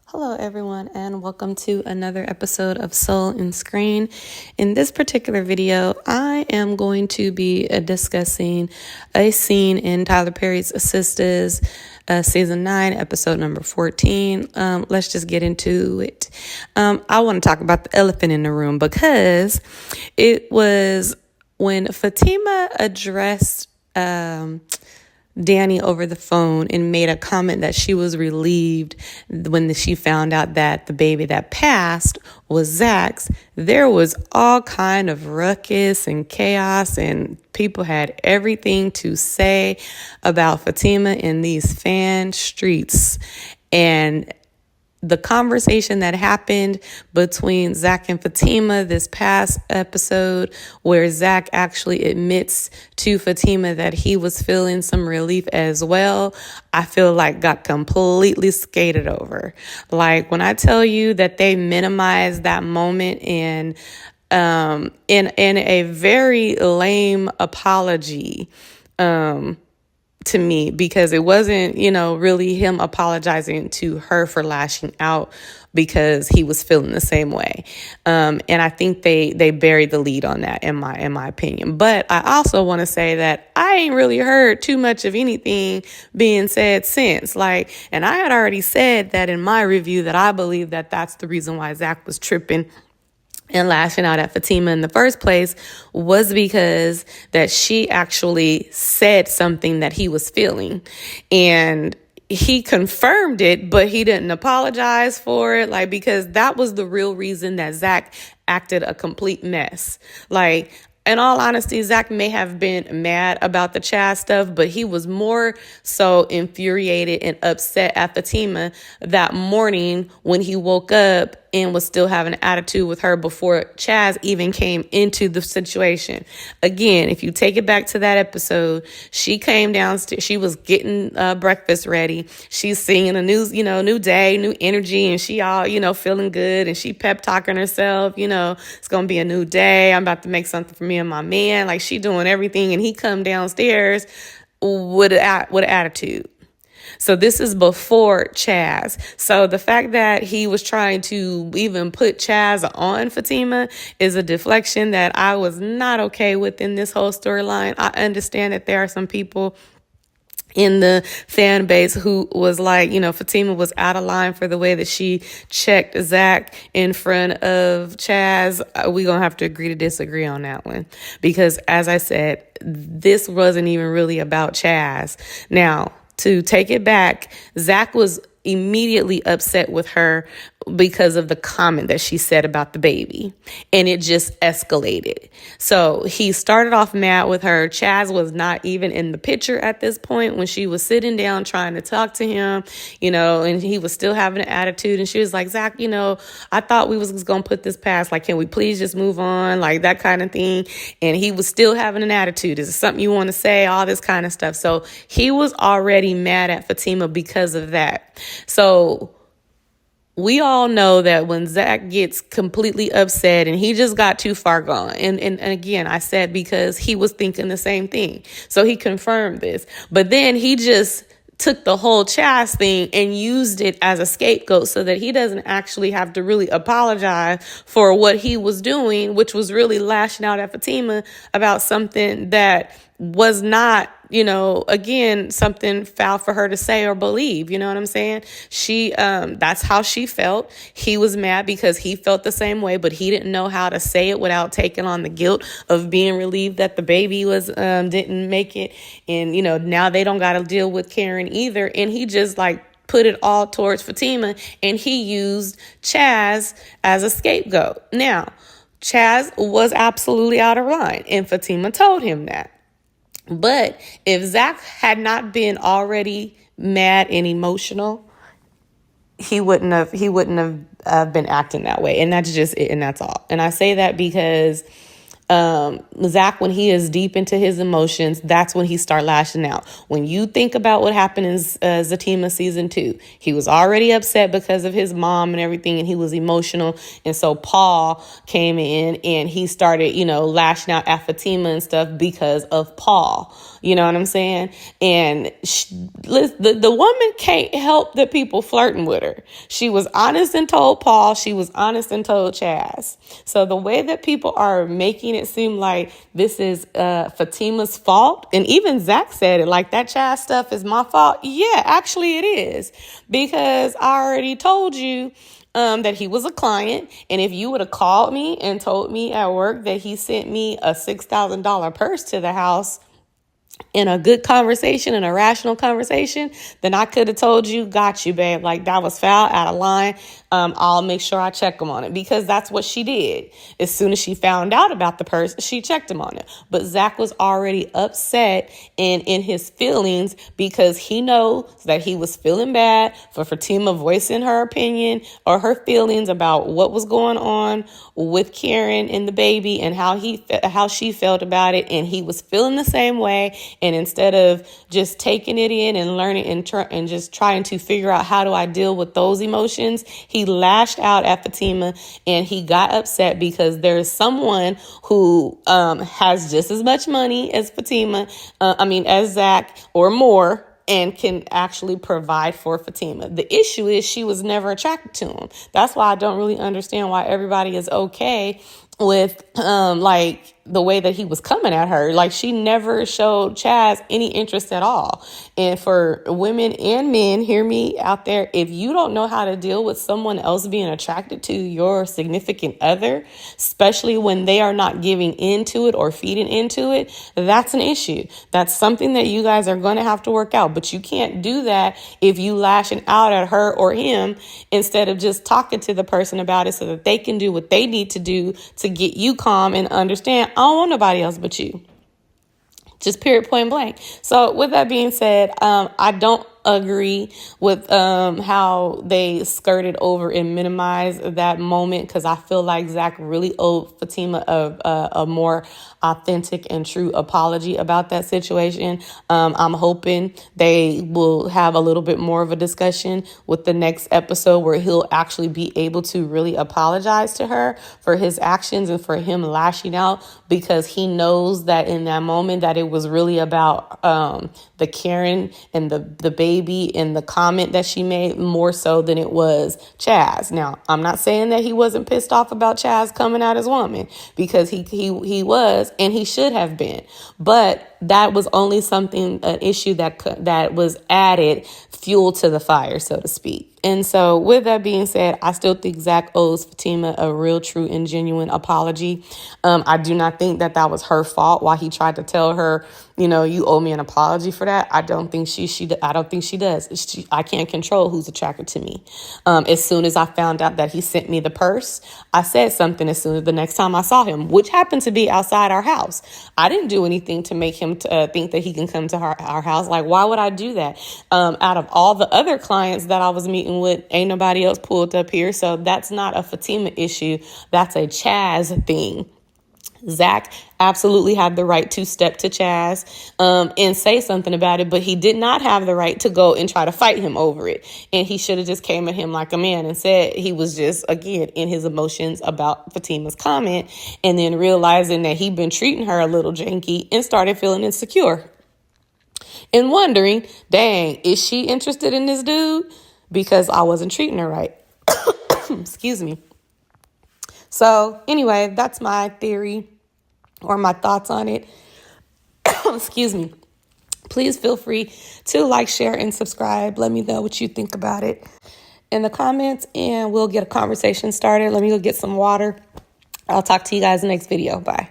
Hello, everyone, and welcome to another episode of Soul and Screen. In this particular video, I am going to be discussing a scene in Tyler Perry's Sista's season 9, episode number 14. Let's just get into it. I want to talk about the elephant in the room because it was when Fatima addressed Danny over the phone and made a comment that she was relieved when she found out that the baby that passed was Zach's. There was all kind of ruckus and chaos, and people had everything to say about Fatima in these fan streets. And the conversation that happened between Zach and Fatima this past episode, where Zach actually admits to Fatima that he was feeling some relief as well, I feel like got completely skated over. Like when I tell you that they minimized that moment in a very lame apology, to me, because it wasn't, really him apologizing to her for lashing out because he was feeling the same way. And I think they buried the lead on that in my opinion. But I also want to say that I ain't really heard too much of anything being said since. And I had already said that in my review that I believe that that's the reason why Zach was tripping and lashing out at Fatima in the first place, was because that she actually said something that he was feeling, and he confirmed it, but he didn't apologize for it, because that was the real reason that Zach acted a complete mess. In all honesty, Zach may have been mad about the Chaz stuff, but he was more so infuriated and upset at Fatima that morning when he woke up and was still having an attitude with her before Chaz even came into the situation. Again, if you take it back to that episode, she came downstairs. She was getting breakfast ready. She's singing a new day, new energy, and she all, feeling good. And she pep talking herself, it's going to be a new day. I'm about to make something for me and my man. She doing everything. And he come downstairs with an attitude. So this is before Chaz. So the fact that he was trying to even put Chaz on Fatima is a deflection that I was not okay with in this whole storyline. I understand that there are some people in the fan base who was Fatima was out of line for the way that she checked Zach in front of Chaz. We're going to have to agree to disagree on that one, because as I said, this wasn't even really about Chaz. Now, to take it back, Zach was immediately upset with her because of the comment that she said about the baby, and it just escalated. So he started off mad with her. Chaz was not even in the picture at this point when she was sitting down trying to talk to him, and he was still having an attitude. And she was like, Zach, I thought we was just going to put this past. Can we please just move on? That kind of thing. And he was still having an attitude. Is it something you want to say? All this kind of stuff. So he was already mad at Fatima because of that. So we all know that when Zach gets completely upset and he just got too far gone. And again, I said because he was thinking the same thing. So he confirmed this. But then he just took the whole Chaz thing and used it as a scapegoat so that he doesn't actually have to really apologize for what he was doing, which was really lashing out at Fatima about something that was not, again, something foul for her to say or believe. You know what I'm saying? That's how she felt. He was mad because he felt the same way, but he didn't know how to say it without taking on the guilt of being relieved that the baby didn't make it. And, now they don't got to deal with Karen either. And he just put it all towards Fatima, and he used Chaz as a scapegoat. Now, Chaz was absolutely out of line, and Fatima told him that. But if Zach had not been already mad and emotional, he wouldn't have been acting that way. And that's just it, and that's all. And I say that because Zach, when he is deep into his emotions, that's when he start lashing out. When you think about what happened in Fatima season 2, he was already upset because of his mom and everything, and he was emotional. And so Paul came in and he started, lashing out at Fatima and stuff because of Paul. You know what I'm saying? And the woman can't help the people flirting with her. She was honest and told Paul. She was honest and told Chaz. So the way that people are making it seem like this is Fatima's fault, and even Zach said it, like that Chaz stuff is my fault. Yeah, actually it is, because I already told you that he was a client. And if you would have called me and told me at work that he sent me a $6,000 purse to the house in a good conversation, in a rational conversation, then I could have told you, got you, babe. Like, that was foul, out of line. I'll make sure I check him on it, because that's what she did. As soon as she found out about the purse, she checked him on it. But Zach was already upset and in his feelings, because he knows that he was feeling bad for Fatima voicing her opinion or her feelings about what was going on with Karen and the baby, and how she felt about it. And he was feeling the same way. And instead of just taking it in and learning and just trying to figure out, how do I deal with those emotions, he lashed out at Fatima, and he got upset because there's someone who has just as much money as as Zach, or more, and can actually provide for Fatima. The issue is she was never attracted to him. That's why I don't really understand why everybody is okay with the way that he was coming at her. Like, she never showed Chaz any interest at all. And for women and men, hear me out there, if you don't know how to deal with someone else being attracted to your significant other, especially when they are not giving into it or feeding into it, that's an issue. That's something that you guys are going to have to work out. But you can't do that if you lashing out at her or him instead of just talking to the person about it so that they can do what they need to do to get you calm and understand, I don't want nobody else but you. Just period, point blank. So with that being said, I don't agree with how they skirted over and minimized that moment, because I feel like Zach really owed Fatima a more authentic and true apology about that situation. I'm hoping they will have a little bit more of a discussion with the next episode, where he'll actually be able to really apologize to her for his actions and for him lashing out, because he knows that in that moment that it was really about the Karen and the baby and the comment that she made, more so than it was Chaz. Now, I'm not saying that he wasn't pissed off about Chaz coming at his woman, because he was, and he should have been. But that was only an issue that was added fuel to the fire, so to speak. And so with that being said, I still think Zach owes Fatima a real, true, and genuine apology. I do not think that was her fault while he tried to tell her, you owe me an apology for that. I don't think I don't think she does. I can't control who's attracted to me. As soon as I found out that he sent me the purse, I said something as soon as the next time I saw him, which happened to be outside our house. I didn't do anything to make him think that he can come to our house. Like, why would I do that? Out of all the other clients that I was meeting with, ain't nobody else pulled up here. So that's not a Fatima issue. That's a Chaz thing. Zach absolutely had the right to step to Chaz and say something about it, but he did not have the right to go and try to fight him over it. And he should have just came at him like a man and said he was just, again, in his emotions about Fatima's comment, and then realizing that he'd been treating her a little janky and started feeling insecure and wondering, dang, is she interested in this dude? Because I wasn't treating her right. Excuse me. So anyway, that's my theory or my thoughts on it. Excuse me. Please feel free to like, share, and subscribe. Let me know what you think about it in the comments, and we'll get a conversation started. Let me go get some water. I'll talk to you guys in the next video. Bye.